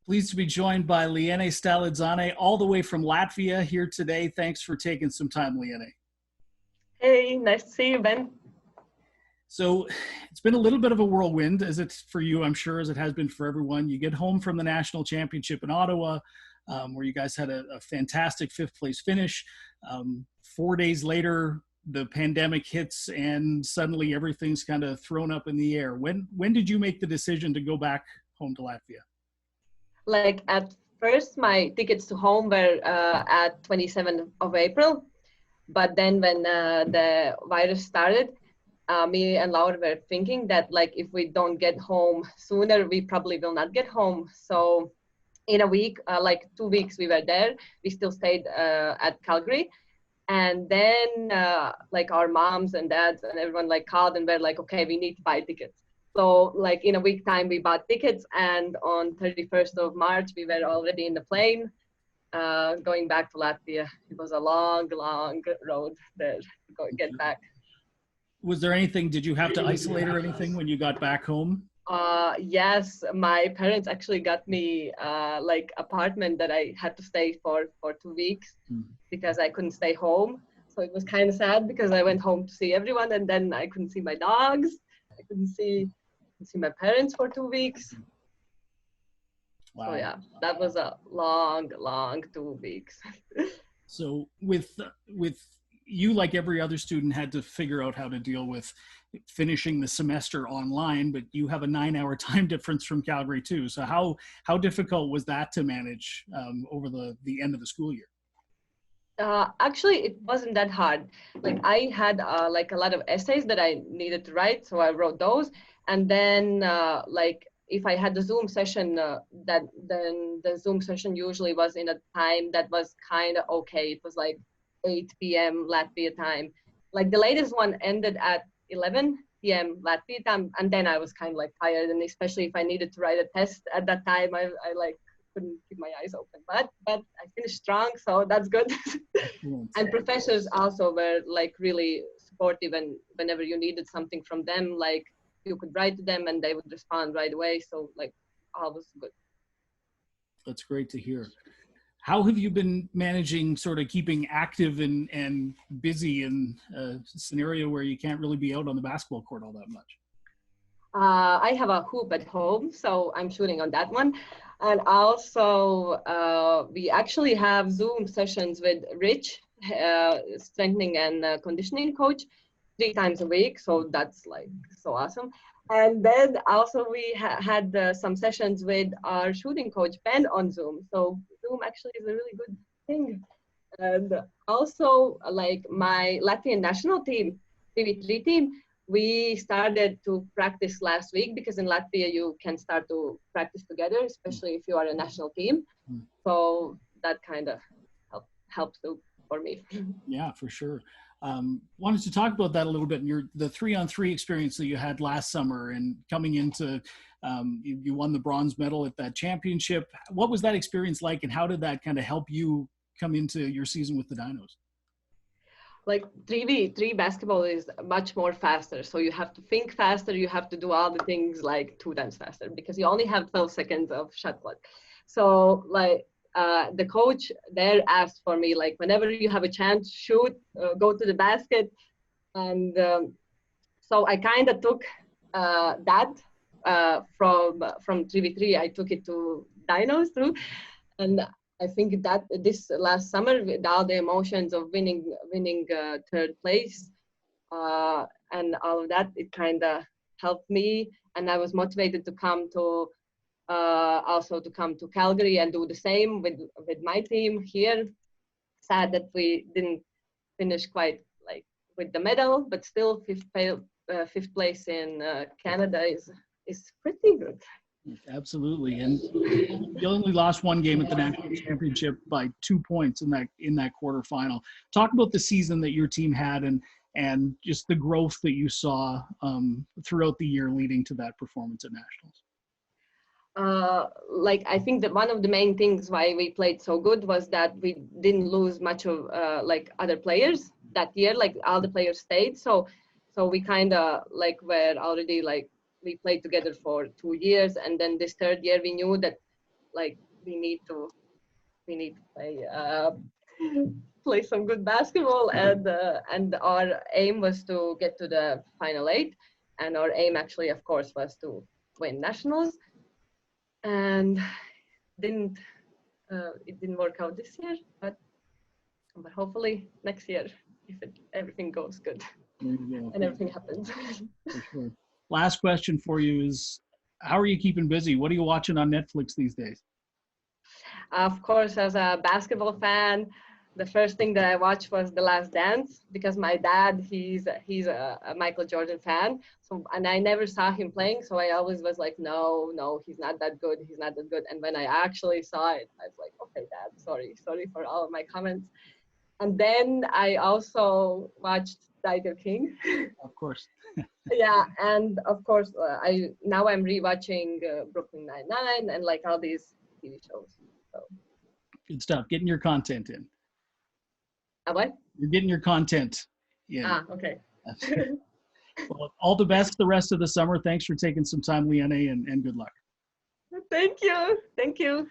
Pleased to be joined by Liene Stalidzane, all the way from Latvia here today. Thanks for taking some time, Liene. Hey, nice to see you, Ben. So it's been a little bit of a whirlwind, as it's for you, I'm sure, as it has been for everyone. You get home from the national championship in Ottawa, where you guys had a fantastic fifth place finish. 4 days later, the pandemic hits and suddenly everything's kind of thrown up in the air. When did you make the decision to go back home to Latvia? Like at first, my tickets to home were at 27th of April. But then when the virus started, me and Laura were thinking that like if we don't get home sooner, we probably will not get home. So in a week, like 2 weeks we were there. We still stayed at Calgary. And then like our moms and dads and everyone like called and were like, okay, we need to buy tickets. So like in a week time, we bought tickets, and on 31st of March, we were already in the plane going back to Latvia. It was a long, long road there to get back. Was there anything, did you have to isolate or anything when you got back home? Yes, my parents actually got me like apartment that I had to stay for 2 weeks because I couldn't stay home. So it was kind of sad because I went home to see everyone and then I couldn't see my dogs. I couldn't see my parents for 2 weeks. Wow. So yeah, that was a long, long 2 weeks. So with you, like every other student, had to figure out how to deal with finishing the semester online, but you have a 9-hour time difference from Calgary too. So how difficult was that to manage over the end of the school year? Actually, it wasn't that hard. Like I had like a lot of essays that I needed to write, so I wrote those. And then like if I had the Zoom session, then the Zoom session usually was in a time that was kind of okay. It was like 8 p.m. Latvia time. Like the latest one ended at 11 p.m. Latvia time, and then I was kind of like tired, and especially if I needed to write a test at that time, I like couldn't keep my eyes open. But I finished strong, so that's good. And professors also were like really supportive, and whenever you needed something from them, like you could write to them and they would respond right away. So like all was good. That's great to hear. How have you been managing sort of keeping active and busy in a scenario where you can't really be out on the basketball court all that much? I have a hoop at home, so I'm shooting on that one. And also we actually have Zoom sessions with Rich, strengthening and conditioning coach, 3 times a week. So that's like so awesome. And then also we had some sessions with our shooting coach, Ben, on Zoom. So Zoom actually is a really good thing. And also like my Latvian national team, 3v3 team, we started to practice last week because in Latvia you can start to practice together, especially if you are a national team. So that kind of helps for me. Yeah, for sure. Wanted to talk about that a little bit, and the 3-on-3 experience that you had last summer and coming into, you won the bronze medal at that championship. What was that experience like, and how did that kind of help you come into your season with the Dinos? Like 3v3 basketball is much more faster. So you have to think faster. You have to do all the things like 2 times faster because you only have 12 seconds of shot clock. So like the coach there asked for me, like whenever you have a chance, shoot, go to the basket. And so I kind of took that from 3v3. I took it to Dinos too. And I think that this last summer, with all the emotions of winning 3rd place and all of that, it kind of helped me, and I was motivated to come to also to come to Calgary and do the same with my team here. Sad that we didn't finish quite like with the medal, but still fifth place in Canada is pretty good. Absolutely, and you only lost 1 game at the national championship by 2 points in that quarterfinal. Talk about the season that your team had and just the growth that you saw throughout the year leading to that performance at nationals. Like I think that one of the main things why we played so good was that we didn't lose much of like other players that year. Like all the players stayed, so we kind of like were already like we played together for 2 years, and then this 3rd year we knew that like we need to play play some good basketball, and our aim was to get to the final eight, and our aim actually, of course, was to win nationals, and didn't it didn't work out this year, but hopefully next year if everything goes good and everything happens. For sure. Last question for you is, how are you keeping busy? What are you watching on Netflix these days? Of course, as a basketball fan, the first thing that I watched was The Last Dance, because my dad, he's a Michael Jordan fan. So, and I never saw him playing, so I always was like, no, he's not that good. He's not that good. And when I actually saw it, I was like, okay, Dad, sorry for all of my comments. And then I also watched Tiger King. Of course. Yeah, and of course, I'm rewatching Brooklyn Nine-Nine and like all these TV shows. So. Good stuff. Getting your content in. What? You're getting your content in. Okay. Well, all the best the rest of the summer. Thanks for taking some time, Liene, and good luck. Thank you. Thank you.